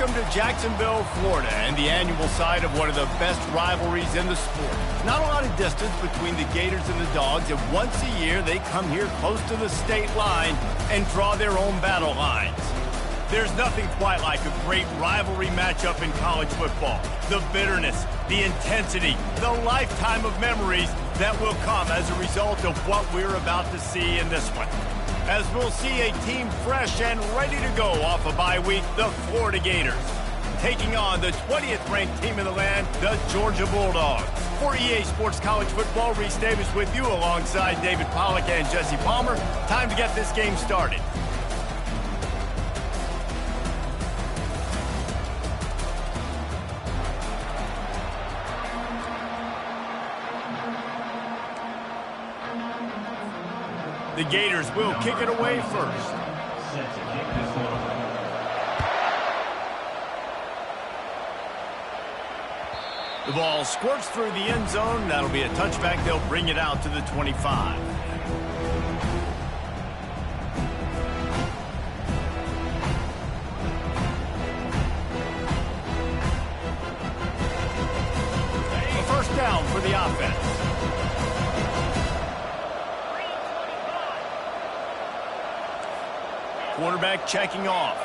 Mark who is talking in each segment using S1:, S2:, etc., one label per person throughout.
S1: Welcome to Jacksonville, Florida, and the annual site of one of the best rivalries in the sport. Not a lot of distance between the Gators and the Dogs, and once a year they come here close to the state line and draw their own battle lines. There's nothing quite like a great rivalry matchup in college football. The bitterness, the intensity, the lifetime of memories that will come as a result of what we're about to see in this one. As we'll see a team fresh and ready to go off a bye week, the Florida Gators, taking on the 20th ranked team in the land, the Georgia Bulldogs. For EA Sports College Football, Reese Davis with you alongside David Pollack and Jesse Palmer. Time to get this game started. The Gators will kick it away first. The ball squirts through the end zone. That'll be a touchback. They'll bring it out to the 25. A first down for the offense. Quarterback checking off.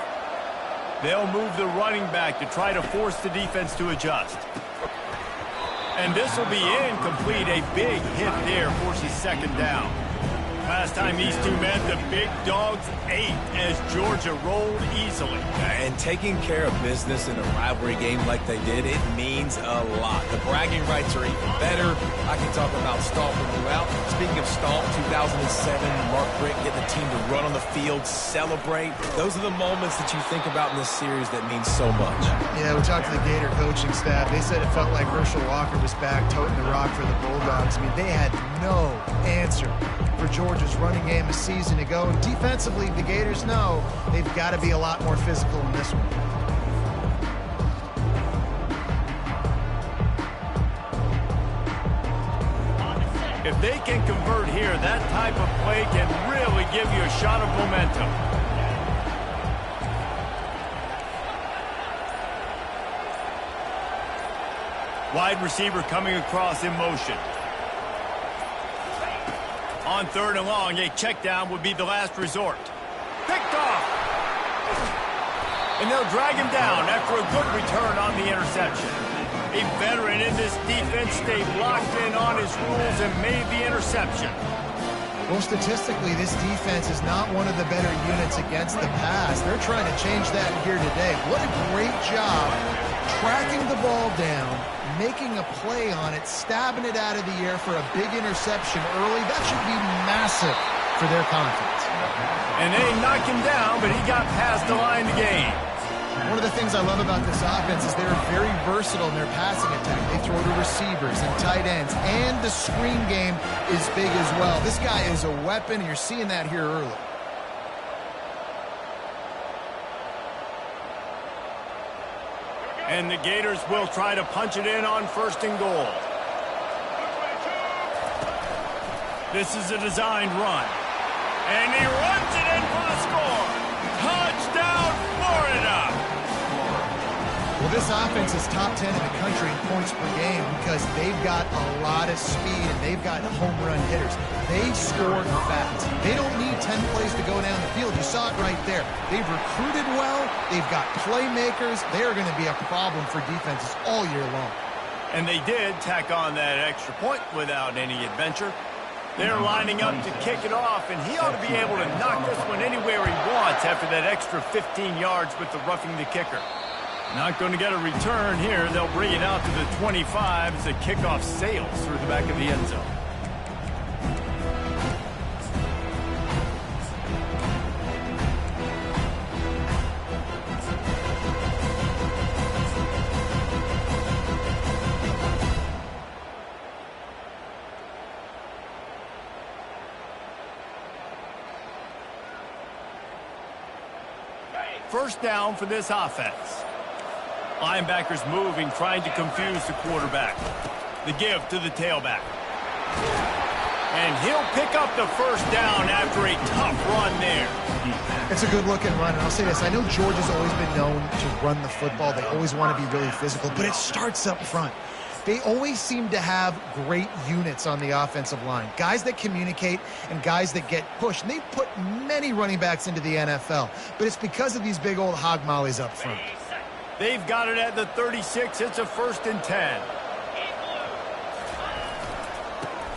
S1: They'll move the running back to try to force the defense to adjust. And this will be incomplete. A big hit there forces second down. Last time these two met, the Big Dogs ate as Georgia rolled easily.
S2: And taking care of business in a rivalry game like they did, it means a lot. The bragging rights are even better. I can talk about Stahl throughout. Speaking of Stahl, 2007, Mark Brick getting the team to run on the field, celebrate. Those are the moments that you think about in this series that mean so much.
S3: Yeah, we talked to the Gator coaching staff. They said it felt like Herschel Walker was back toting the rock for the Bulldogs. I mean, they had no answer for Georgia's running game a season ago. And defensively, the Gators know they've got to be a lot more physical in this one.
S1: If they can convert here, that type of play can really give you a shot of momentum. Wide receiver coming across in motion. On third and long, a check down would be the last resort. Picked off. And they'll drag him down after a good return on the interception. A veteran in this defense stayed locked in on his rules and made the interception.
S3: Well, statistically, this defense is not one of the better units against the pass. They're trying to change that here today. What a great job tracking the ball down, making a play on it, stabbing it out of the air for a big interception early. That should be massive for their confidence.
S1: And they knocked him down, but he got past the line to gain.
S3: One of the things I love about this offense is they're very versatile in their passing attack. They throw to receivers and tight ends, and the screen game is big as well. This guy is a weapon, and you're seeing that here early.
S1: And the Gators will try to punch it in on first and goal. This is a designed run. And he runs it in for the score. Touchdown, Florida!
S3: Well, this offense is top 10 in the country in points per game because they've got a lot of speed and they've got home run hitters. They score fast. They don't need 10 plays to go down the field. You saw it right there. They've recruited well. They've got playmakers. They're going to be a problem for defenses all year long.
S1: And they did tack on that extra point without any adventure. They're lining up to kick it off, and he ought to be able to knock this one anywhere he wants after that extra 15 yards with the roughing the kicker. Not going to get a return here. They'll bring it out to the 25 as the kickoff sails through the back of the end zone. First down for this offense. Linebackers moving, trying to confuse the quarterback. The give to the tailback. And he'll pick up the first down after a tough run there.
S3: It's a good-looking run, and I'll say this. I know Georgia's always been known to run the football. They always want to be really physical, but it starts up front. They always seem to have great units on the offensive line. Guys that communicate and guys that get pushed. And they've put many running backs into the NFL, but it's because of these big old hog mollies up front.
S1: They've got it at the 36. It's a 1st and 10.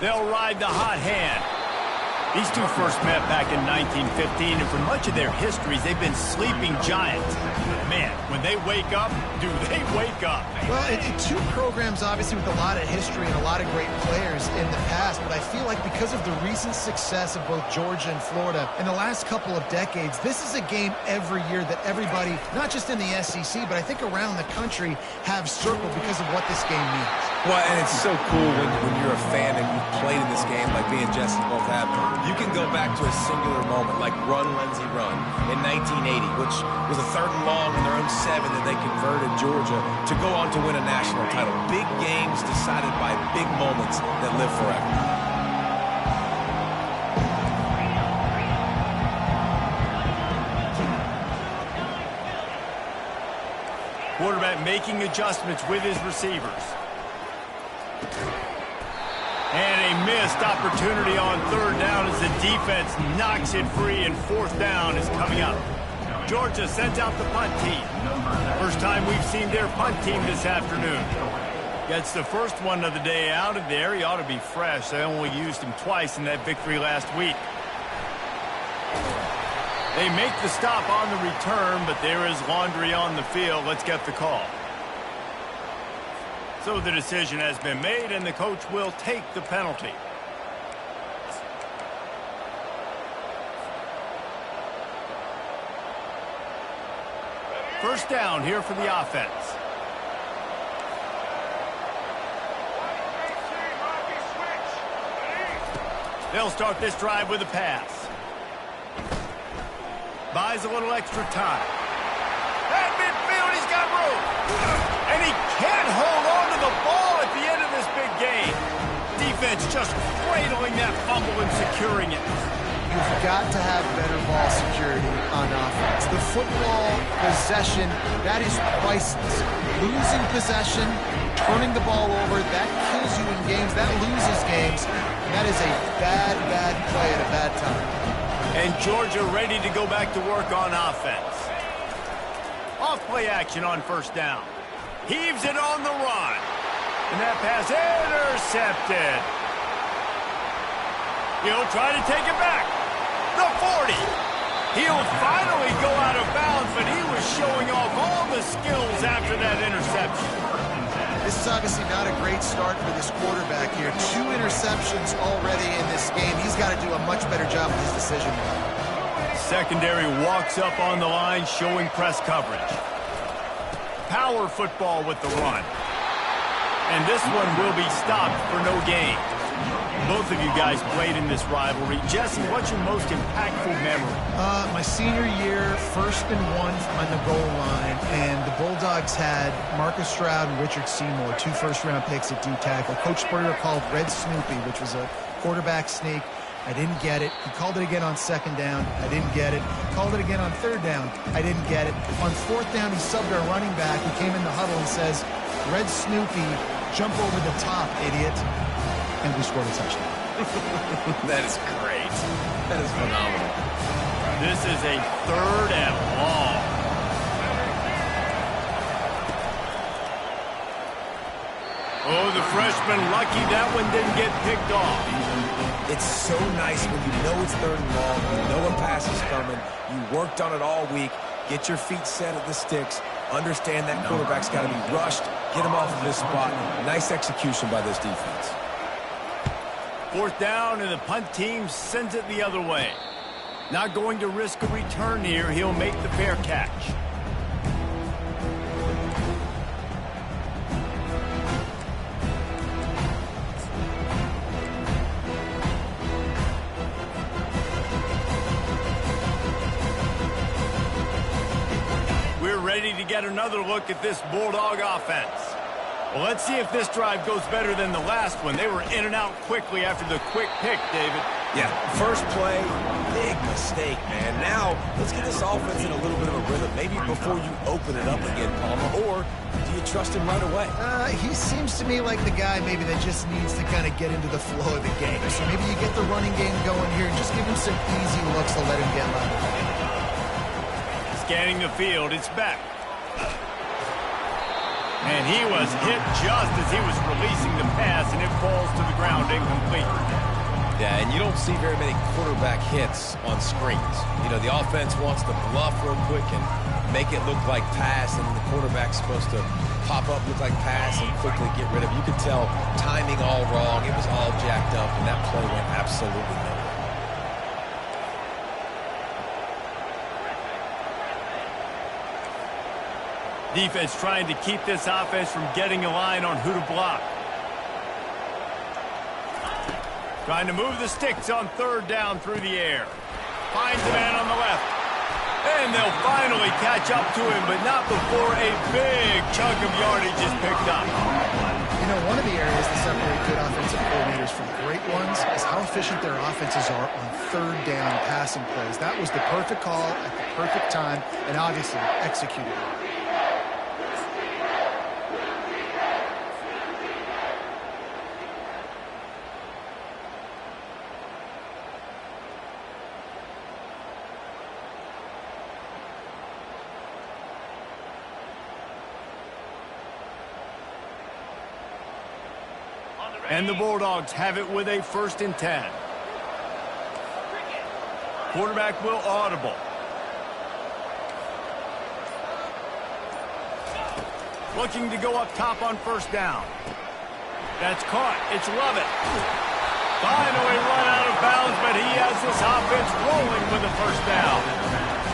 S1: They'll ride the hot hand. These two first met back in 1915, and for much of their histories, they've been sleeping giants. Man, when they wake up, do they wake up?
S3: Well, two programs, obviously, with a lot of history and a lot of great players in the past, but I feel like because of the recent success of both Georgia and Florida in the last couple of decades, this is a game every year that everybody, not just in the SEC, but I think around the country, have circled because of what this game means.
S2: Well, and it's so cool when you're a fan and you've played in this game like me and Jesse both have. You can go back to a singular moment like Run, Lindsey, Run in 1980, which was a 3rd and long in their own 7 that they converted Georgia to go on to win a national title. Big games decided by big moments that live forever.
S1: Quarterback making adjustments with his receivers. And a missed opportunity on 3rd down as the defense knocks it free, and 4th down is coming up. Georgia sends out the punt team. First time we've seen their punt team this afternoon. Gets the first one of the day out of there. He ought to be fresh. They only used him twice in that victory last week. They make the stop on the return, but there is laundry on the field. Let's get the call. So the decision has been made, and the coach will take the penalty. First down here for the offense. They'll start this drive with a pass. Buys a little extra time. At midfield, he's got room. And he can't hold on to the ball at the end of this big game. Defense just cradling that fumble and securing it.
S3: You've got to have better ball security on offense. The football possession, that is priceless. Losing possession, turning the ball over, that kills you in games. That loses games. And that is a bad, bad play at a bad time.
S1: And Georgia ready to go back to work on offense. Off play action on 1st down. Heaves it on the run. And that pass intercepted. He'll try to take it back. The 40. He'll finally go out of bounds, but he was showing off all the skills after that interception.
S3: This is obviously not a great start for this quarterback here. 2 interceptions already in this game. He's got to do a much better job with his decision.
S1: Secondary walks up on the line, showing press coverage. Power football with the run. And this one will be stopped for no gain. Both of you guys played in this rivalry. Jesse, what's your most impactful memory?
S3: My senior year, 1st and 1 on the goal line, and the Bulldogs had Marcus Stroud and Richard Seymour, 2 first-round picks at D-tackle. Coach Spurrier called Red Snoopy, which was a quarterback sneak. I didn't get it. He called it again on 2nd down. I didn't get it. Called it again on 3rd down. I didn't get it. On 4th down, he subbed our running back. He came in the huddle and says, Red Snoopy, jump over the top, idiot. And we scored a touchdown.
S2: That is great. That is phenomenal.
S1: This is a 3rd and long. Oh, the freshman lucky that one didn't get picked off.
S2: It's so nice when you know it's 3rd and long, you know a pass is coming, you worked on it all week, get your feet set at the sticks, understand that quarterback's got to be rushed, get him off of this spot. Nice execution by this defense.
S1: 4th down, and the punt team sends it the other way. Not going to risk a return here. He'll make the fair catch. We're ready to get another look at this Bulldog offense. Well, let's see if this drive goes better than the last one. They were in and out quickly after the quick pick, David.
S2: Yeah, first play, big mistake, man. Now, let's get this offense in a little bit of a rhythm. Maybe before you open it up again, Palmer, or do you trust him right away?
S3: He seems to me like the guy maybe that just needs to kind of get into the flow of the game. So maybe you get the running game going here and just give him some easy looks to let him get level.
S1: Scanning the field, it's back. And he was hit just as he was releasing the pass, and it falls to the ground incomplete.
S2: Yeah, and you don't see very many quarterback hits on screens. You know, the offense wants to bluff real quick and make it look like pass, and the quarterback's supposed to pop up, look like pass, and quickly get rid of it. You could tell timing all wrong. It was all jacked up, and that play went absolutely nowhere.
S1: Defense trying to keep this offense from getting a line on who to block. Trying to move the sticks on third down through the air. Finds a man on the left. And they'll finally catch up to him, but not before a big chunk of yardage is picked up.
S3: You know, one of the areas that separate good offensive coordinators from great ones is how efficient their offenses are on third down passing plays. That was the perfect call at the perfect time, and obviously executed it.
S1: And the Bulldogs have it with a 1st and 10. Quarterback will audible. Looking to go up top on 1st down. That's caught. It's Lovett. Finally run out of bounds, but he has this offense rolling with a 1st down.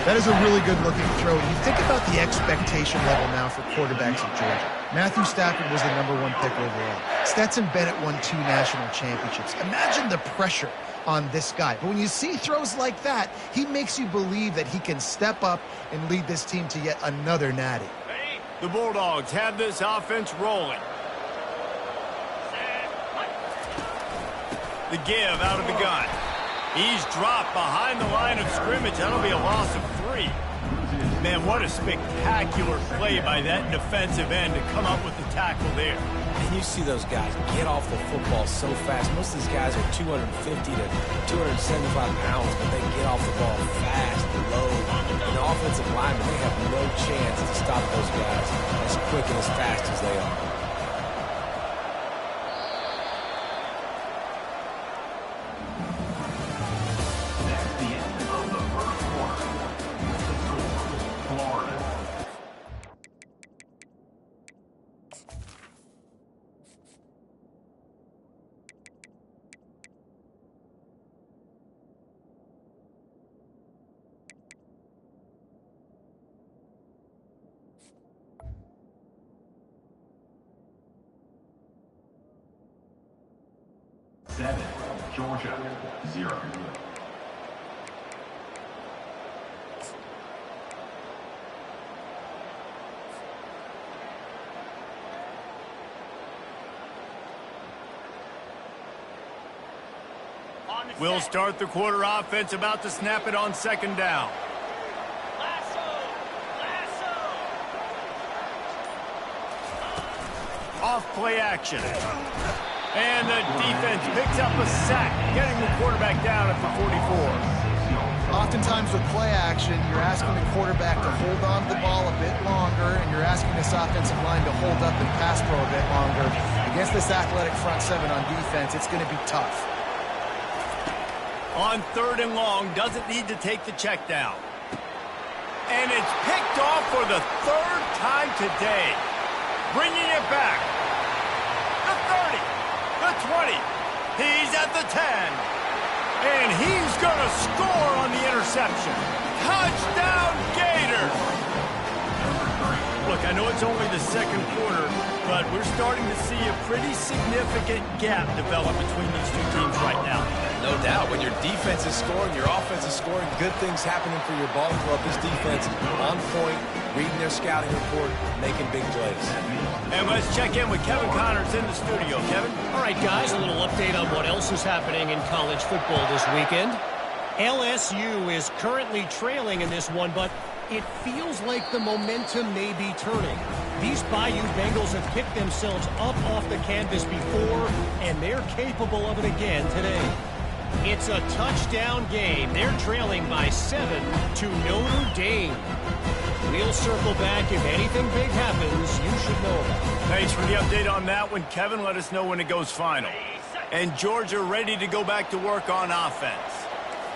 S3: That is a really good-looking throw. You think about the expectation level now for quarterbacks in Georgia. Matthew Stafford was the #1 pick overall. Stetson Bennett won 2 national championships. Imagine the pressure on this guy. But when you see throws like that, he makes you believe that he can step up and lead this team to yet another natty.
S1: The Bulldogs have this offense rolling. The give out of the gun. He's dropped behind the line of scrimmage. That'll be a loss of 3. Man, what a spectacular play by that defensive end to come up with the tackle there.
S2: And you see those guys get off the football so fast. Most of these guys are 250 to 275 pounds, but they get off the ball fast, low. And the offensive linemen, they have no chance to stop those guys as quick and as fast as they are.
S4: Georgia, 0.
S1: We'll start the quarter offense, about to snap it on 2nd down. Off play action. And the defense picks up a sack, getting the quarterback down at the 44.
S3: Oftentimes with play action, you're asking the quarterback to hold on to the ball a bit longer, and you're asking this offensive line to hold up and pass pro a bit longer. Against this athletic front 7 on defense, it's going to be tough.
S1: On 3rd and long, doesn't need to take the check down. And it's picked off for the 3rd time today. Bringing it back. The 30. The 20. He's at the 10. And he's going to score on the interception. Touchdown, Gators! Look, I know it's only the 2nd quarter, but we're starting to see a pretty significant gap develop between these 2 teams right now.
S2: No doubt. When your defense is scoring, your offense is scoring, good things happening for your ball club. This defense on point, reading their scouting report, making big plays.
S1: And let's check in with Kevin Connors in the studio. Kevin?
S5: All right, guys, a little update on what else is happening in college football this weekend. LSU is currently trailing in this one, but it feels like the momentum may be turning. These Bayou Bengals have picked themselves up off the canvas before, and they're capable of it again today. It's a touchdown game. They're trailing by 7 to Notre Dame. We'll circle back. If anything big happens, you should know about it.
S1: Thanks for the update on that one, Kevin. Let us know when it goes final. And Georgia ready to go back to work on offense.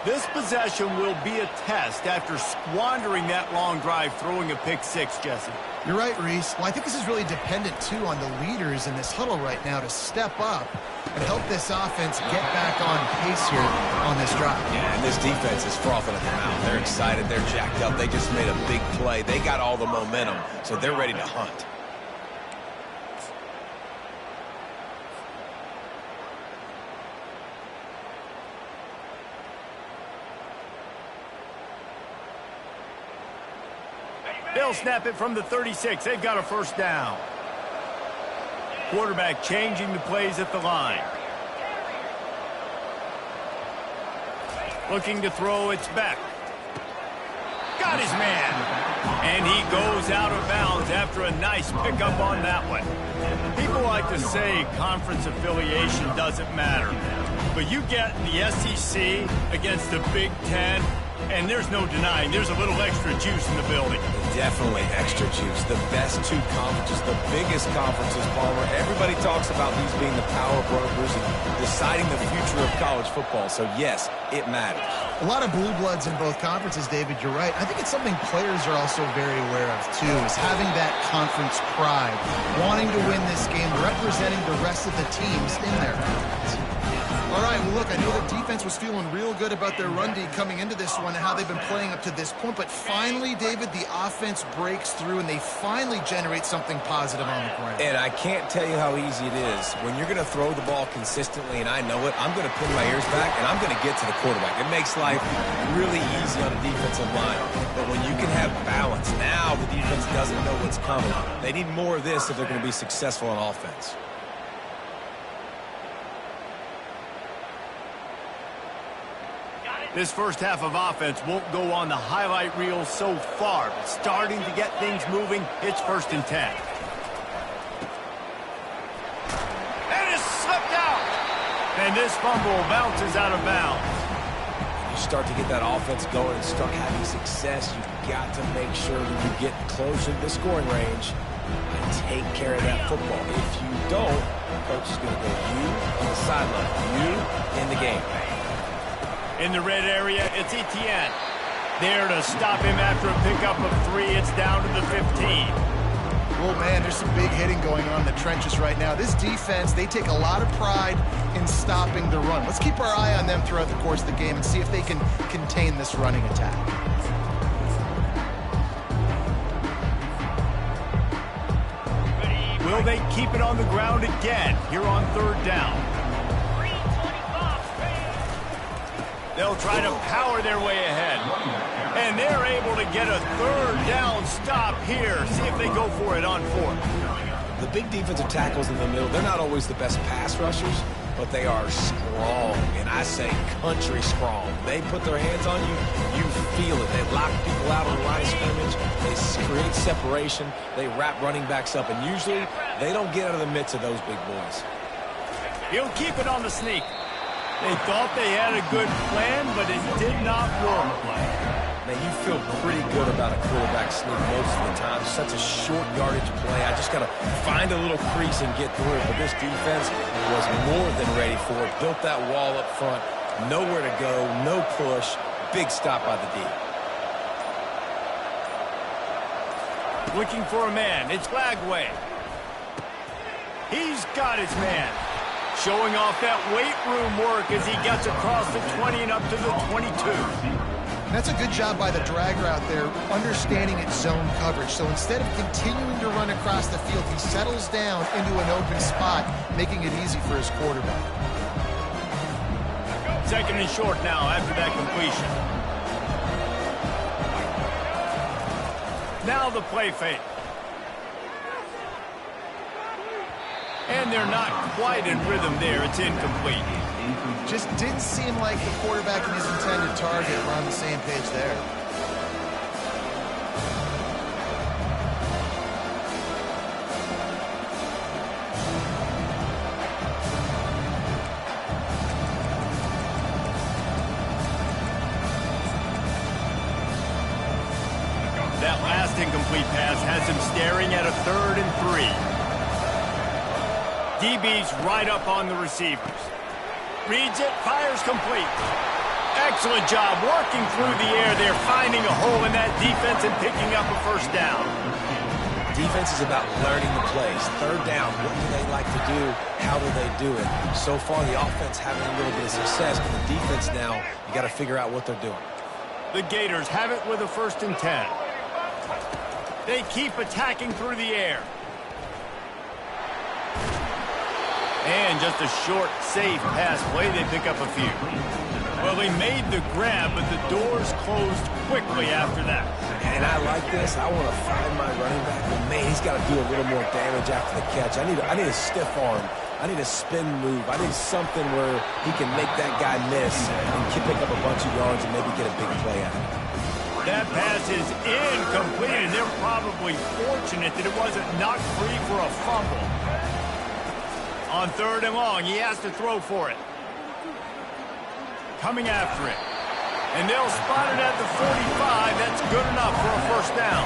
S1: This possession will be a test after squandering that long drive, throwing a pick six, Jesse.
S3: You're right, Reese. Well, I think this is really dependent, too, on the leaders in this huddle right now to step up and help this offense get back on pace here on this drive.
S2: Yeah, and this defense is frothing at the mouth. They're excited. They're jacked up. They just made a big play. They got all the momentum, so they're ready to hunt.
S1: They'll snap it from the 36. They've got a first down. Quarterback changing the plays at the line. Looking to throw, it's back. Got his man. And he goes out of bounds after a nice pickup on that one. People like to say conference affiliation doesn't matter. But you get the SEC against the Big Ten, and there's no denying there's a little extra juice in the building.
S2: Definitely extra juice. The best two conferences, the biggest conferences, Palmer. Everybody talks about these being the power brokers and deciding the future of college football. So, yes, it matters.
S3: A lot of blue bloods in both conferences, David. You're right. I think it's something players are also very aware of, too, is having that conference pride, wanting to win this game, representing the rest of the teams in their conference. All right, well, look, I know the defense was feeling real good about their run D coming into this one and how they've been playing up to this point. But finally, David, the offense breaks through and they finally generate something positive on the ground.
S2: And I can't tell you how easy it is. When you're going to throw the ball consistently, and I know it, I'm going to pin my ears back and I'm going to get to the quarterback. It makes life really easy on the defensive line. But when you can have balance, now the defense doesn't know what's coming. They need more of this if they're going to be successful on offense.
S1: This first half of offense won't go on the highlight reel so far, but starting to get things moving, it's 1st and 10. And it's slipped out. And this fumble bounces out of bounds.
S2: You start to get that offense going and start having success, you've got to make sure that you get closer to the scoring range and take care of that football. If you don't, coach is going to go you on the sideline, you in the game.
S1: In the red area, it's Etienne. There to stop him after a pickup of 3. It's down to the 15.
S3: Oh, man, there's some big hitting going on in the trenches right now. This defense, they take a lot of pride in stopping the run. Let's keep our eye on them throughout the course of the game and see if they can contain this running attack.
S1: Will they keep it on the ground again here on 3rd down? They'll try to power their way ahead. And they're able to get a 3rd down stop here. See if they go for it on 4th.
S2: The big defensive tackles in the middle, they're not always the best pass rushers, but they are strong, and I say country strong. They put their hands on you, you feel it. They lock people out on the line of scrimmage. They create separation. They wrap running backs up, and usually they don't get out of the midst of those big boys.
S1: He'll keep it on the sneak. They thought they had a good plan, but it did not work.
S2: Man, you feel pretty good about a quarterback sneak most of the time. Such a short yardage play. I just got to find a little crease and get through it. But this defense was more than ready for it. Built that wall up front. Nowhere to go. No push. Big stop by the D.
S1: Looking for a man. It's Lagway. He's got his man. Showing off that weight room work as he gets across the 20 and up to the 22.
S3: That's a good job by the dragger out there, understanding its zone coverage. So instead of continuing to run across the field, he settles down into an open spot, making it easy for his quarterback.
S1: Second and short now after that completion. Now the play fake. And they're not quite in rhythm there. It's incomplete.
S3: Just didn't seem like the quarterback and his intended target were on the same page there.
S1: That last incomplete pass has him staring at a 3rd and 3. DB's right up on the receivers. Reads it, fires complete. Excellent job working through the air there, finding a hole in that defense and picking up a first down.
S2: Defense is about learning the plays. 3rd down, what do they like to do? How do they do it? So far, the offense having a little bit of success, but the defense now, you got to figure out what they're doing.
S1: The Gators have it with a 1st and 10. They keep attacking through the air. And just a short, safe pass play. They pick up a few. Well, they made the grab, but the doors closed quickly after that.
S2: And I like this. I want to find my running back, but man, he's got to do a little more damage after the catch. I need a stiff arm. I need a spin move. I need something where he can make that guy miss and pick up a bunch of yards and maybe get a big play out of it.
S1: That pass is incomplete, and they're probably fortunate that it wasn't knocked free for a fumble. On 3rd and long, he has to throw for it. Coming after it. And they'll spot it at the 45. That's good enough for a first down.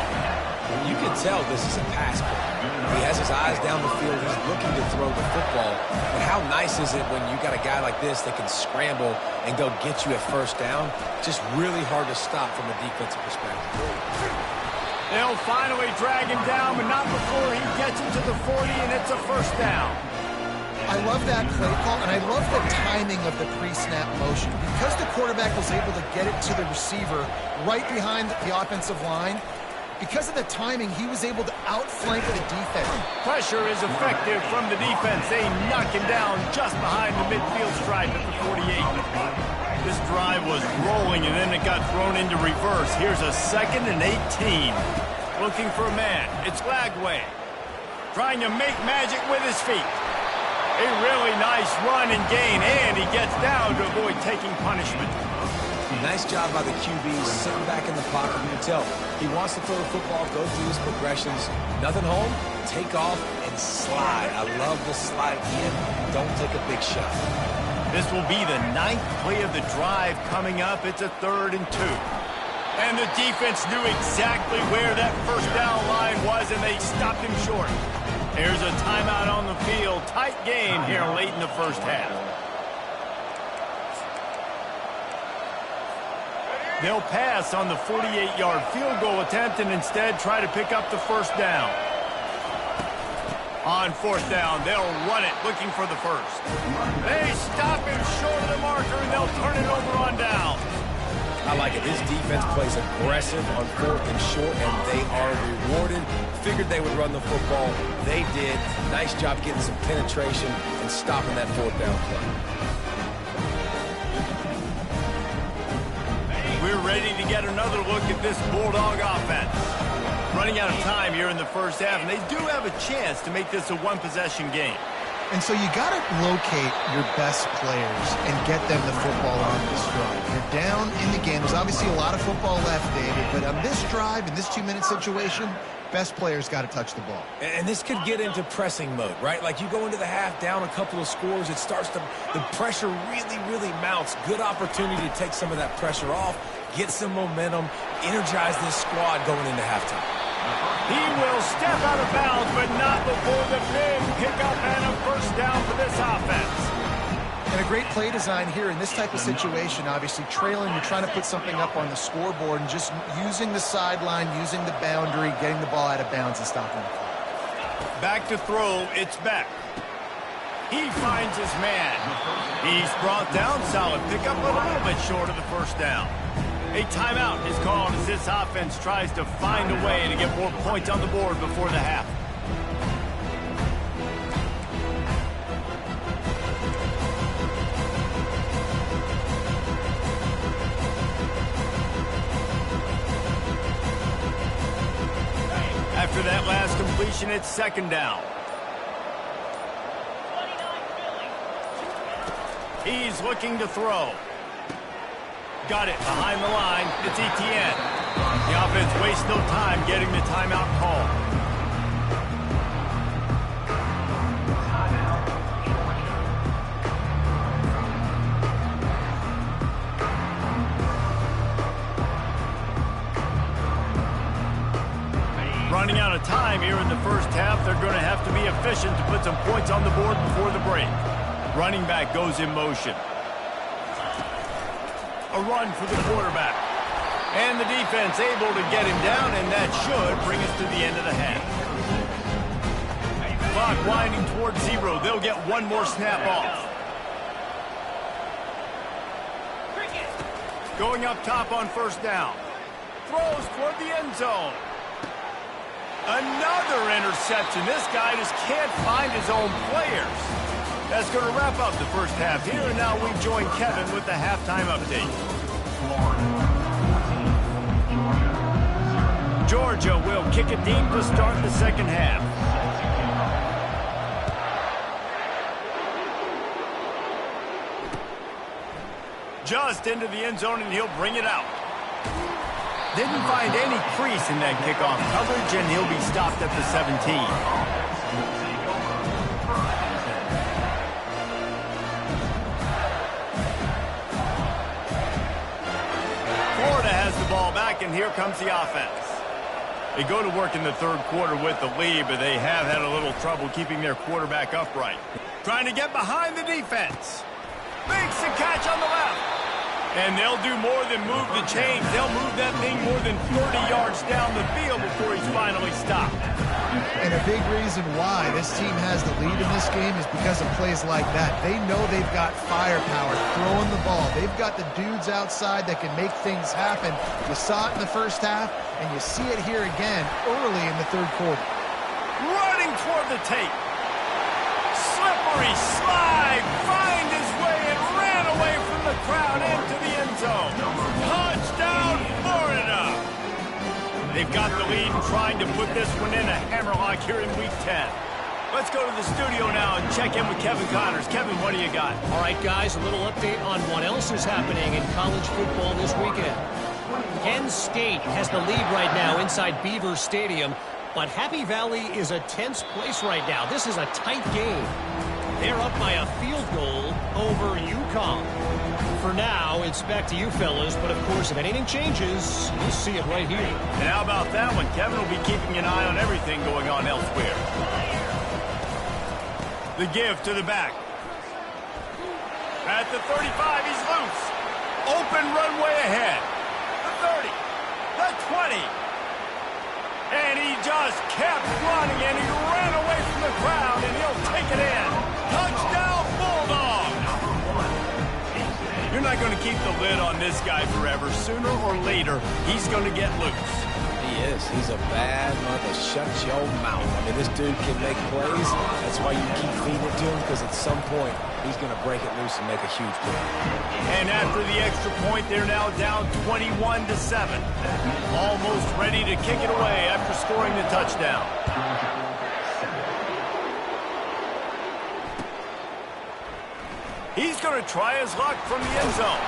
S2: You can tell this is a pass play. He has his eyes down the field. He's looking to throw the football. But how nice is it when you got a guy like this that can scramble and go get you a first down? Just really hard to stop from a defensive perspective.
S1: They'll finally drag him down, but not before he gets it to the 40, and it's a first down.
S3: I love that play call, and I love the timing of the pre-snap motion. Because the quarterback was able to get it to the receiver right behind the offensive line, because of the timing, he was able to outflank the defense.
S1: Pressure is effective from the defense. They knock him down just behind the midfield stripe at the 48. This drive was rolling, and then it got thrown into reverse. Here's a 2nd and 18. Looking for a man. It's Lagway. Trying to make magic with his feet. A really nice run and gain, and he gets down to avoid taking punishment.
S2: Nice job by the QB, sitting back in the pocket. You can tell he wants to throw the football, go through his progressions. Nothing home, take off, and slide. I love the slide in. Don't take a big shot.
S1: This will be the 9th play of the drive coming up. It's a 3rd and 2. And the defense knew exactly where that first down line was, and they stopped him short. Here's a timeout on the field. Tight game here late in the first half. They'll pass on the 48-yard field goal attempt and instead try to pick up the first down. On 4th down, they'll run it, looking for the first. They stop him short of the marker, and they'll turn it over on down.
S2: I like it. This defense plays aggressive on 4th and short, and they are rewarded. Figured they would run the football. They did. Nice job getting some penetration and stopping that 4th down play.
S1: We're ready to get another look at this Bulldog offense. Running out of time here in the first half, and they do have a chance to make this a one-possession game.
S3: And so you got to locate your best players and get them the football on this drive. You're down in the game. There's obviously a lot of football left, David, but on this drive, in this 2-minute situation, best players got to touch the ball.
S2: And this could get into pressing mode, right? Like you go into the half down a couple of scores, it starts to, the pressure really mounts. Good opportunity to take some of that pressure off, get some momentum, energize this squad going into halftime.
S1: He will step out of bounds, but not before the big pickup and a first down for this offense.
S3: And a great play design here in this type of situation. Obviously trailing, you're trying to put something up on the scoreboard and just using the sideline, using the boundary, getting the ball out of bounds and stopping the clock.
S1: Back to throw, it's Beck. He finds his man. He's brought down, solid pickup, but a little bit short of the first down. A timeout is called as this offense tries to find a way to get more points on the board before the half. After that last completion, it's second down. He's looking to throw. Got it behind the line. It's Etienne. The offense wastes no time getting the timeout call. Running out of time here in the first half, they're going to have to be efficient to put some points on the board before the break. Running back goes in motion. A run for the quarterback. And the defense able to get him down, and that should bring us to the end of the half. Clock winding towards 0. They'll get one more snap off. Going up top on first down. Throws toward the end zone. Another interception. This guy just can't find his own players. That's going to wrap up the first half here, and now we join Kevin with the halftime update. Georgia will kick it deep to start the second half. Just into the end zone, and he'll bring it out. Didn't find any crease in that kickoff coverage, and he'll be stopped at the 17. Ball back, and here comes the offense. They go to work in the third quarter with the lead, but they have had a little trouble keeping their quarterback upright. Trying to get behind the defense. Makes the catch on the left. And they'll do more than move the chains. They'll move that thing more than 30 yards down the field before he's finally stopped.
S3: And a big reason why this team has the lead in this game is because of plays like that. They know they've got firepower throwing the ball. They've got the dudes outside that can make things happen. You saw it in the first half, and you see it here again early in the third quarter.
S1: Running toward the tape. Slippery slide. Find his way and ran away from the crowd into the end zone. Touchdown, Florida. They've got the lead and trying to put this one in a hammerlock here in Week 10. Let's go to the studio now and check in with Kevin Connors. Kevin, what do you got?
S5: All right, guys, a little update on what else is happening in college football this weekend. Penn State has the lead right now inside Beaver Stadium, but Happy Valley is a tense place right now. This is a tight game. They're up by a field goal over UConn. For now, it's back to you fellas, but of course, if anything changes, you'll see it right here.
S1: And how about that one? Kevin will be keeping an eye on everything going on elsewhere. The give to the back. At the 35, he's loose. Open runway ahead. The 30, the 20. And he just kept running, and he ran away from the crowd, and he'll take it in. Touchdown, Bulldog! You're not going to keep the lid on this guy forever. Sooner or later, he's going to get loose.
S2: He is. He's a bad mother. Shut your mouth. I mean, this dude can make plays. That's why you keep feeding it to him, because at some point, he's going to break it loose and make a huge play.
S1: And after the extra point, they're now down 21-7. Almost ready to kick it away after scoring the touchdown. He's going to try his luck from the end zone.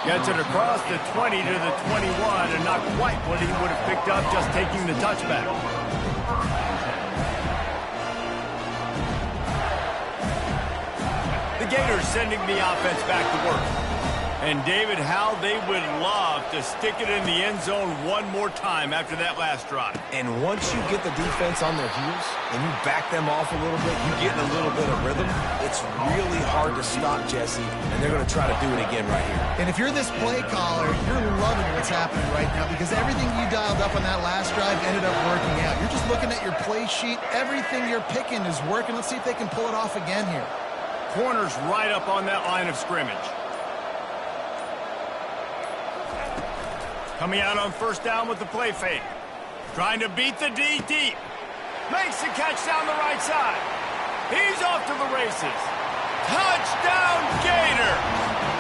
S1: Gets it across the 20 to the 21, and not quite what he would have picked up just taking the touchback. The Gators sending the offense back to work. And David, how they would love to stick it in the end zone one more time after that last drive.
S2: And once you get the defense on their heels and you back them off a little bit, you get in a little bit of rhythm, it's really hard to stop, Jesse, and they're going to try to do it again right here.
S3: And if you're this play caller, you're loving what's happening right now because everything you dialed up on that last drive ended up working out. You're just looking at your play sheet. Everything you're picking is working. Let's see if they can pull it off again here.
S1: Corners right up on that line of scrimmage. Coming out on first down with the play fake. Trying to beat the D deep. Makes the catch down the right side. He's off to the races. Touchdown, Gators!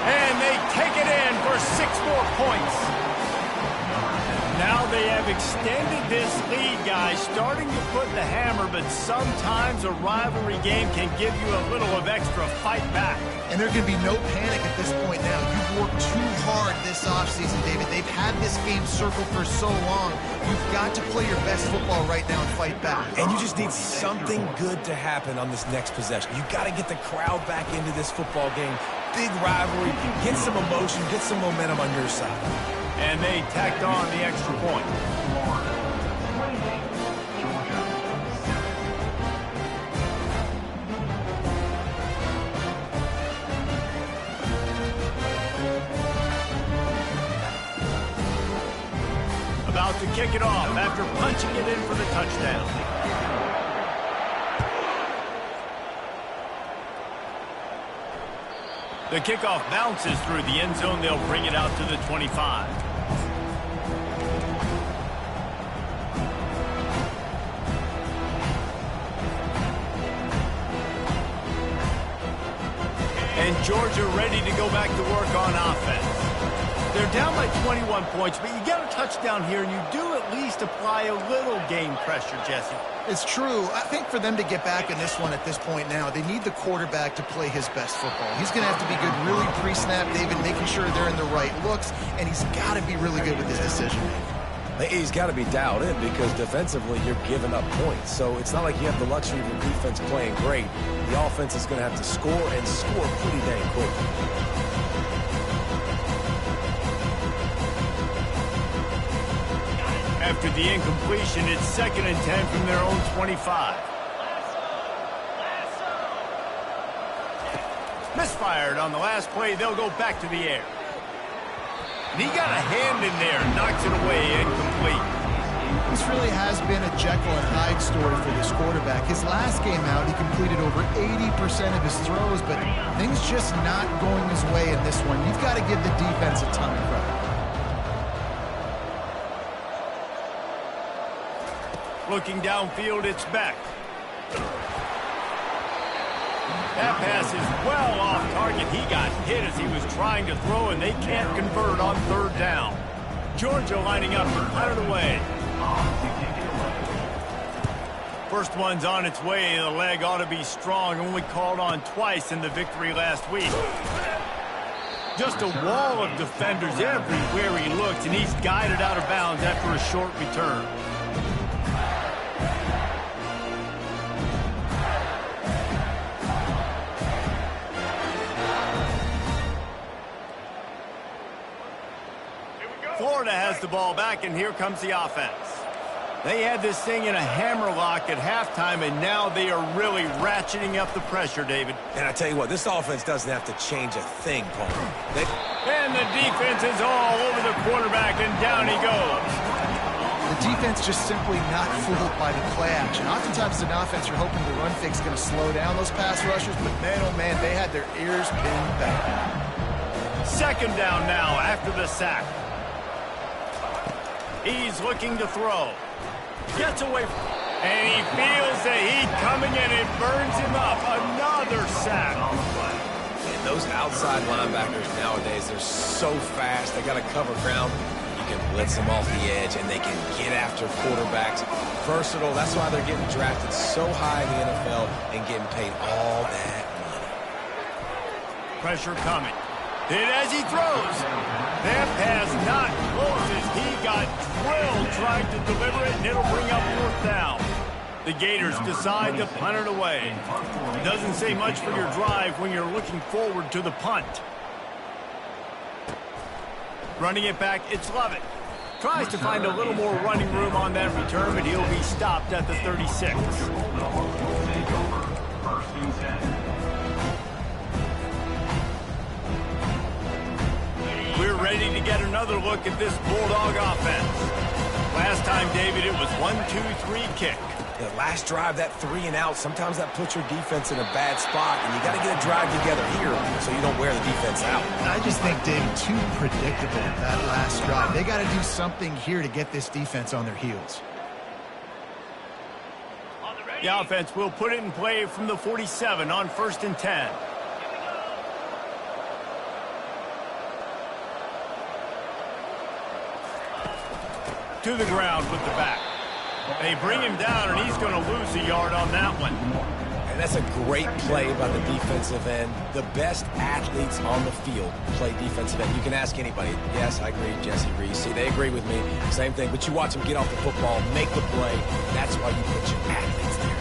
S1: And they take it in for 6 more points. Now they have extended this lead, guys, starting to put the hammer, but sometimes a rivalry game can give you a little of extra fight back.
S3: And there can be no panic at this point now. You've worked too hard this offseason, David. They've had this game circled for so long. You've got to play your best football right now and fight back.
S2: And you just need something good to happen on this next possession. You got to get the crowd back into this football game. Big rivalry, get some emotion, get some momentum on your side.
S1: And they tacked on the extra point. About to kick it off after punching it in for the touchdown. The kickoff bounces through the end zone. They'll bring it out to the 25. And Georgia ready to go back to work on offense. They're down by 21 points, but you get a touchdown here, and you do at least apply a little game pressure, Jesse.
S3: It's true. I think for them to get back in this one at this point now, they need the quarterback to play his best football. He's going to have to be good really pre-snap, David, making sure they're in the right looks, and he's got to be really good with his decision-making.
S2: He's got to be dialed in because defensively you're giving up points. So it's not like you have the luxury of your defense playing great. The offense is going to have to score and score pretty dang quickly.
S1: After the incompletion, it's 2nd and 10 from their own 25. Misfired on the last play. They'll go back to the air. And he got a hand in there, knocks it away, incomplete.
S3: This really has been a Jekyll and Hyde story for this quarterback. His last game out, he completed over 80% of his throws, but things just not going his way in this one. You've got to give the defense a ton of credit.
S1: Looking downfield, it's Beck. That pass is well off target. He got hit as he was trying to throw, and they can't convert on 3rd down. Georgia lining up to punt it away. First one's on its way. The leg ought to be strong. Only called on twice in the victory last week. Just a wall of defenders everywhere he looks, and he's guided out of bounds after a short return. Florida has the ball back, and here comes the offense. They had this thing in a hammerlock at halftime, and now they are really ratcheting up the pressure, David.
S2: And I tell you what, this offense doesn't have to change a thing, Paul.
S1: And the defense is all over the quarterback, and down he goes.
S3: The defense just simply not fooled by the play action. Oftentimes, as an offense, you're hoping the run fix is going to slow down those pass rushers, but man, oh man, they had their ears pinned back.
S1: 2nd down now after the sack. He's looking to throw. Gets away. And he feels the heat coming, and it burns him up. Another sack.
S2: And those outside linebackers nowadays, they're so fast. They got to cover ground. You can blitz them off the edge, and they can get after quarterbacks. Versatile. That's why they're getting drafted so high in the NFL and getting paid all that money.
S1: Pressure coming. Hit as he throws. That pass not close as he got drilled trying to deliver it, and it'll bring up 4th down. The Gators decide to punt it away. Doesn't say much for your drive when you're looking forward to the punt. Running it back, it's Lovett. Tries to find a little more running room on that return, but he'll be stopped at the 36. We're ready to get another look at this Bulldog offense. Last time, David, it was 1-2-3 kick.
S2: The last drive, that 3 and out, sometimes that puts your defense in a bad spot, and you got to get a drive together here so you don't wear the defense out.
S3: I just think, David, too predictable that last drive. They got to do something here to get this defense on their heels.
S1: The offense will put it in play from the 47 on 1st and 10. To the ground with the back. They bring him down, and he's going to lose a yard on that one.
S2: And that's a great play by the defensive end. The best athletes on the field play defensive end. You can ask anybody. Yes, I agree, Jesse Reese. See, they agree with me. Same thing. But you watch them get off the football, make the play. That's why you put your athletes there.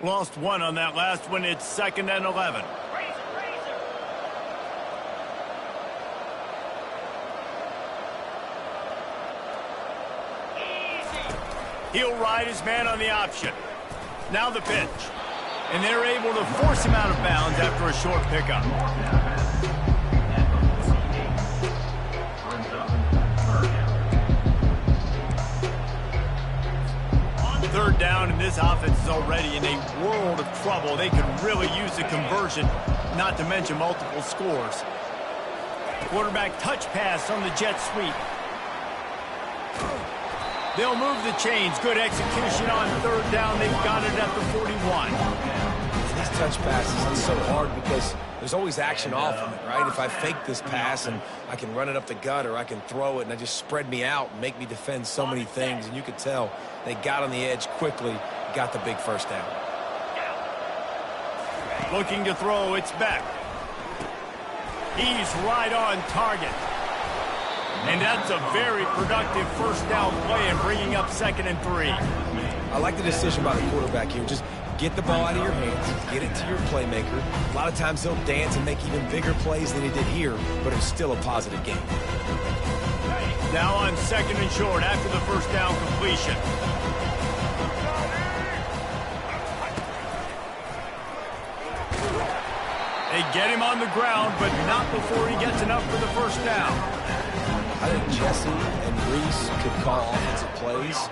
S1: Lost one on that last one. It's 2nd and 11. He'll ride his man on the option. Now the pitch. And they're able to force him out of bounds after a short pickup. 3rd down, and this offense is already in a world of trouble. They could really use a conversion, not to mention multiple scores. Quarterback touch pass on the jet sweep. They'll move the chains. Good execution on 3rd down. They've got it at the 41.
S2: These touch passes, it's so hard because there's always action off of it, right? If I fake this pass and I can run it up the gut, or I can throw it and I just spread me out and make me defend so many things. And you could tell they got on the edge quickly, got the big 1st down.
S1: Looking to throw, it's Beck. He's right on target. And that's a very productive 1st down play and bringing up 2nd and 3.
S2: I like the decision by the quarterback here. Just get the ball out of your hands, get it to your playmaker. A lot of times he'll dance and make even bigger plays than he did here, but it's still a positive game.
S1: Now on 2nd and short after the 1st down completion. They get him on the ground, but not before he gets enough for the 1st down.
S2: I think Jesse and Reese could call offensive plays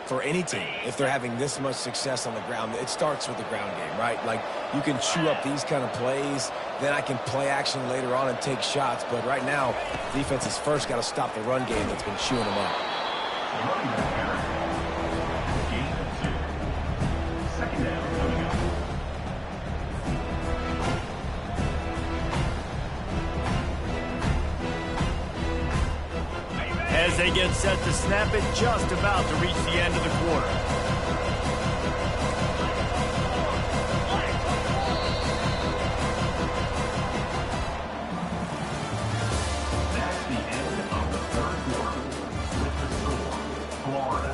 S2: for any team if they're having this much success on the ground. It starts with the ground game, right? Like, you can chew up these kind of plays, then I can play action later on and take shots. But right now, defense has first got to stop the run game that's been chewing them up.
S1: As they get set to snap it, just about to reach the end of the quarter.
S4: That's the end of the 3rd quarter with the score: Florida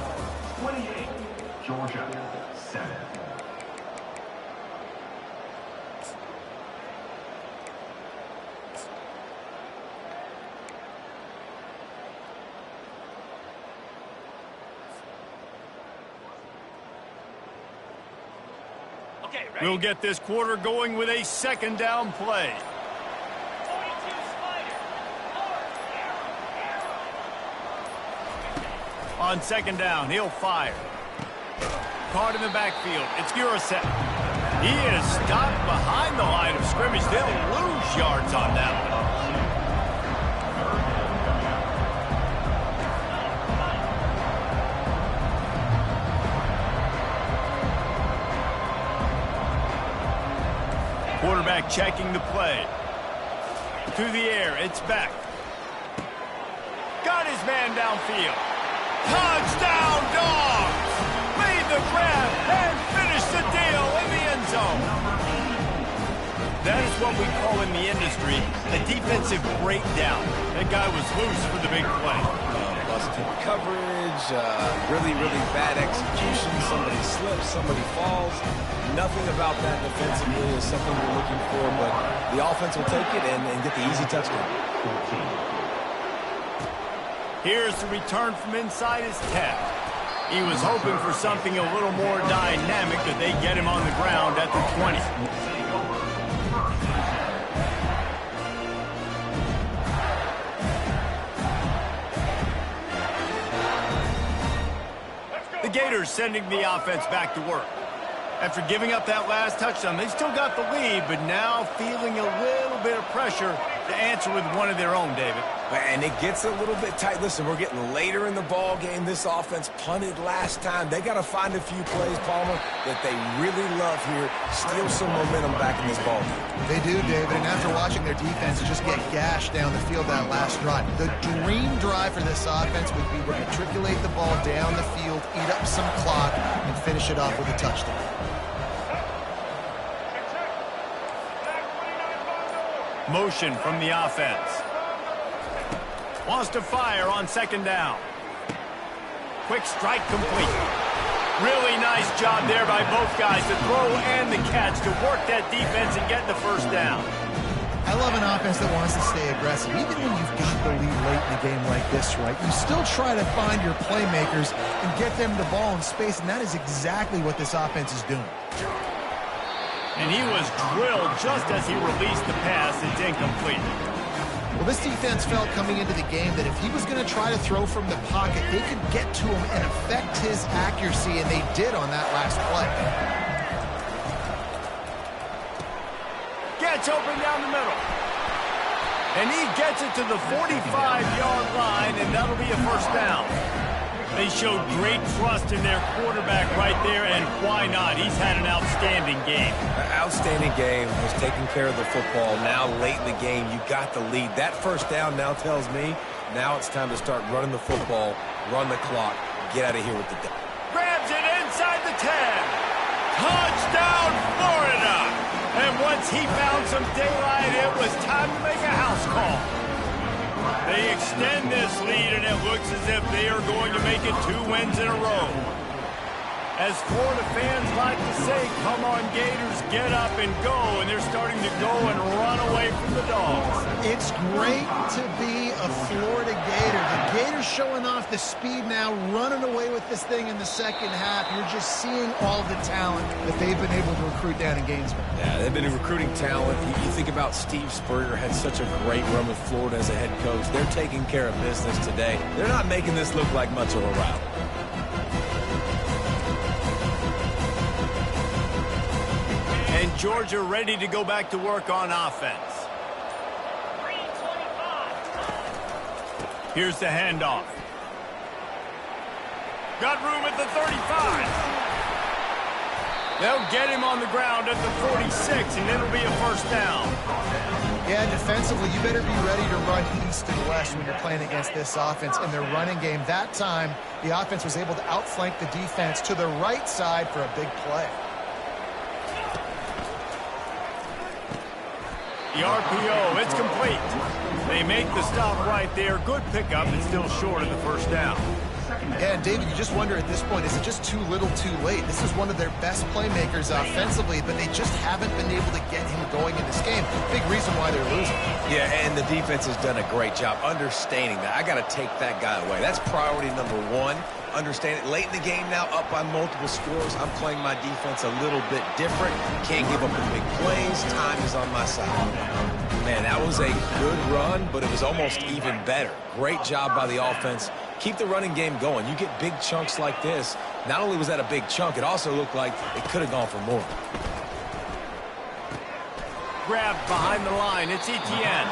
S4: 28, Georgia 7.
S1: We'll get this quarter going with a 2nd down play. On 2nd down, he'll fire. Caught in the backfield. It's Ncaa. He is stopped behind the line of scrimmage. They'll lose yards on that one. Quarterback checking the play. To the air, it's back. Got his man downfield. Touchdown, Dogs! Made the grab and finished the deal in the end zone. That is what we call in the industry a defensive breakdown. That guy was loose for the big play.
S2: Busted coverage, really bad execution. Somebody slips, somebody falls. Nothing about that defensively is something we're looking for, but the offense will take it and get the easy touchdown.
S1: Here's the return from inside his 10. He was hoping for something a little more dynamic, but they get him on the ground at the 20. The Gators sending the offense back to work. After giving up that last touchdown, they still got the lead, but now feeling a little bit of pressure to answer with one of their own, David.
S2: And it gets a little bit tight. Listen, we're getting later in the ball game. This offense punted last time. They got to find a few plays, Palmer, that they really love here. Steal some momentum back in this ball game.
S3: They do, David, and after watching their defense just get gashed down the field that last drive, the dream drive for this offense would be to matriculate the ball down the field, eat up some clock, and finish it off with a touchdown.
S1: Motion from the offense. Wants to fire on second down. Quick strike complete. Really nice job there by both guys to throw and the catch to work that defense and get the first down.
S3: I love an offense that wants to stay aggressive. Even when you've got the lead late in a game like this, right, you still try to find your playmakers and get them the ball in space, and that is exactly what this offense is doing.
S1: And he was drilled just as he released the pass. It's incomplete.
S3: Well, this defense felt coming into the game that if he was going to try to throw from the pocket, they could get to him and affect his accuracy, and they did on that last play.
S1: Gets open down the middle. And he gets it to the 45-yard line, and that'll be a first down. They showed great trust in their quarterback right there, and why not? He's had an outstanding game.
S2: An outstanding game, was taking care of the football. Now, late in the game, you got the lead. That first down now tells me now it's time to start running the football, run the clock, get out of here with the day.
S1: Grabs it inside the 10. Touchdown, Florida! And once he found some daylight, it was time to make a house call. They extend this lead, and it looks as if they are going to make it 2 wins in a row. As Florida fans like to say, come on, Gators, get up and go, and they're starting to go and run away from the Dogs.
S3: It's great to be a Florida Gator. The Gators showing off the speed now, running away with this thing in the second half. You're just seeing all the talent that they've been able to recruit down in Gainesville.
S2: Yeah, they've been recruiting talent. You think about Steve Spurrier, had such a great run with Florida as a head coach. They're taking care of business today. They're not making this look like much of a rival.
S1: And Georgia ready to go back to work on offense. Here's the handoff. Got room at the 35. They'll get him on the ground at the 46, and it'll be a first down.
S3: Yeah, defensively, you better be ready to run east and west when you're playing against this offense in their running game. That time, the offense was able to outflank the defense to the right side for a big play.
S1: The RPO, it's complete. They make the stop right there. Good pickup, and still short of the first down.
S3: Yeah, and David, you just wonder at this point, is it just too little too late? This is one of their best playmakers offensively, but they just haven't been able to get him going in this game. Big reason why they're losing.
S2: Yeah, and the defense has done a great job understanding that. I got to take that guy away. That's priority number one. Understand it. Late in the game now, up by multiple scores. I'm playing my defense a little bit different. Can't give up the big plays. Time is on my side. Man, that was a good run, but it was almost even better. Great job by the offense. Keep the running game going. You get big chunks like this. Not only was that a big chunk, it also looked like it could have gone for more.
S1: Grabbed behind the line. It's Etienne.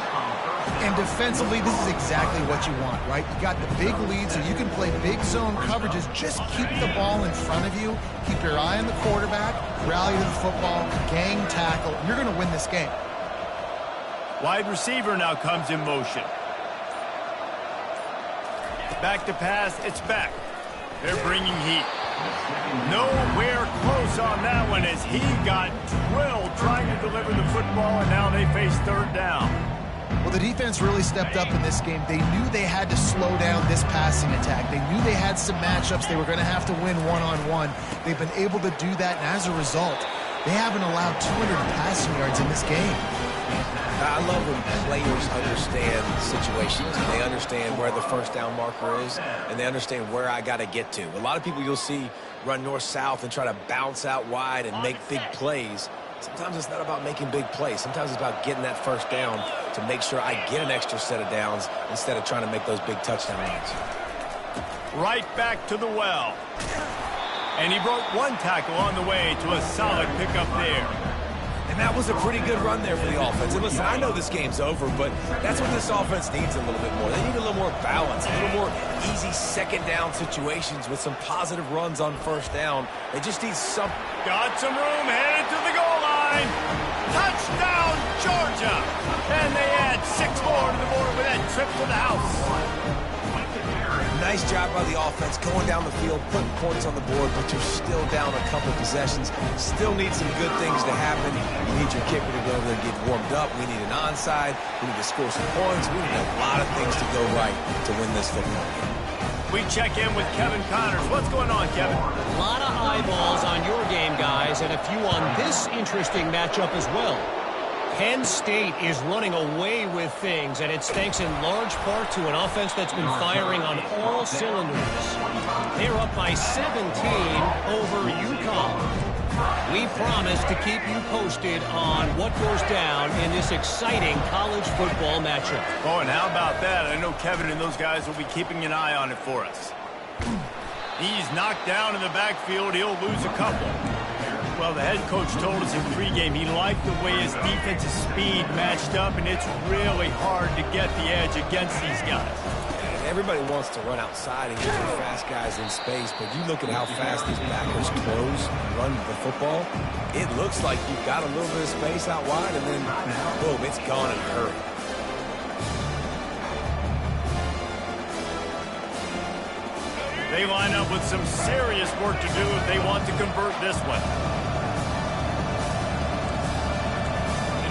S3: And defensively, this is exactly what you want, right? You got the big lead, so you can play big zone coverages. Just keep the ball in front of you. Keep your eye on the quarterback. Rally to the football. Gang tackle. You're going to win this game.
S1: Wide receiver now comes in motion. Back to pass. It's back. They're bringing heat. Nowhere close on that one as he got drilled trying to deliver the football, and now they face third down.
S3: Well, the defense really stepped up in this game. They knew they had to slow down this passing attack. They knew they had some matchups they were going to have to win one-on-one. They've been able to do that, and as a result, they haven't allowed 200 passing yards in this game.
S2: I love when players understand situations. They understand where the first down marker is, and they understand where I got to get to. A lot of people you'll see run north-south and try to bounce out wide and make big plays. Sometimes it's not about making big plays. Sometimes it's about getting that first down to make sure I get an extra set of downs instead of trying to make those big touchdown runs.
S1: Right back to the well. And he broke one tackle on the way to a solid pickup there.
S3: And
S2: that was a pretty good run there for the offense. And listen, I know this game's over, but that's what this offense needs a little bit more. They need a little more balance, a little more easy second down situations with some positive runs on first down. They just need some.
S1: Got some room, headed to the goal line. Touchdown, Georgia. And they add 6 more to the board with that trip to the house.
S2: Nice job by the offense going down the field, putting points on the board, but you're still down a couple possessions. Still need some good things to happen. You need your kicker to go over there and get warmed up. We need an onside. We need to score some points. We need a lot of things to go right to win this football game.
S1: We check in with Kevin Connors. What's going on, Kevin?
S5: A lot of eyeballs on your game, guys, and a few on this interesting matchup as well. Penn State is running away with things, and it's thanks in large part to an offense that's been firing on all cylinders. They're up by 17 over Ncaa. We promise to keep you posted on what goes down in this exciting college football matchup.
S1: Oh, and how about that? I know Kevin and those guys will be keeping an eye on it for us. He's knocked down in the backfield. He'll lose a couple. Well, the head coach told us in pregame he liked the way his defensive speed matched up, and it's really hard to get the edge against these guys.
S2: And everybody wants to run outside and get their fast guys in space, but you look at how fast these backers close and run the football, it looks like you've got a little bit of space out wide, and then, boom, it's gone in a hurry.
S1: They line up with some serious work to do if they want to convert this one.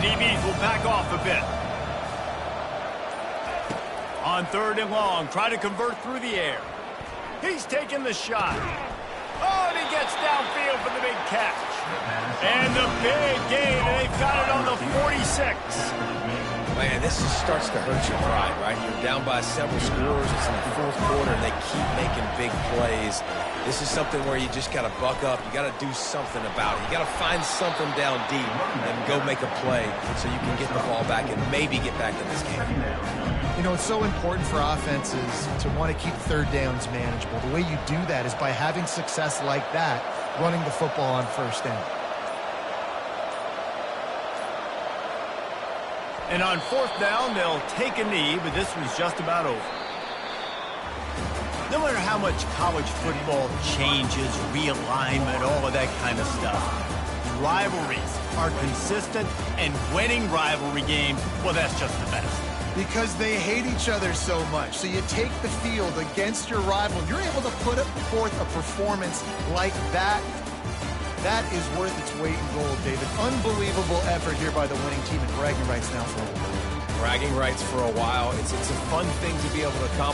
S1: DBs will back off a bit. On 3rd and long, try to convert through the air. He's taking the shot. Oh, and he gets downfield for the big catch. And the big gain, and they've got it on the 46.
S2: Man, this just starts to hurt your pride, right? You're down by several scores. It's in the 4th quarter, and they keep making big plays. This is something where you just got to buck up. You got to do something about it. You got to find something down deep and go make a play so you can get the ball back and maybe get back in this game.
S3: You know, it's so important for offenses to want to keep 3rd downs manageable. The way you do that is by having success like that, running the football on 1st down.
S1: And on 4th down, they'll take a knee, but this one's just about over. No matter how much college football changes, realignment, all of that kind of stuff, rivalries are consistent, and winning rivalry games, well, that's just the best.
S3: Because they hate each other so much. So you take the field against your rival, you're able to put forth a performance like that. That is worth its weight in gold, David. Unbelievable effort here by the winning team, and bragging rights now for a while.
S2: Bragging rights for a while. It's a fun thing to be able to accomplish.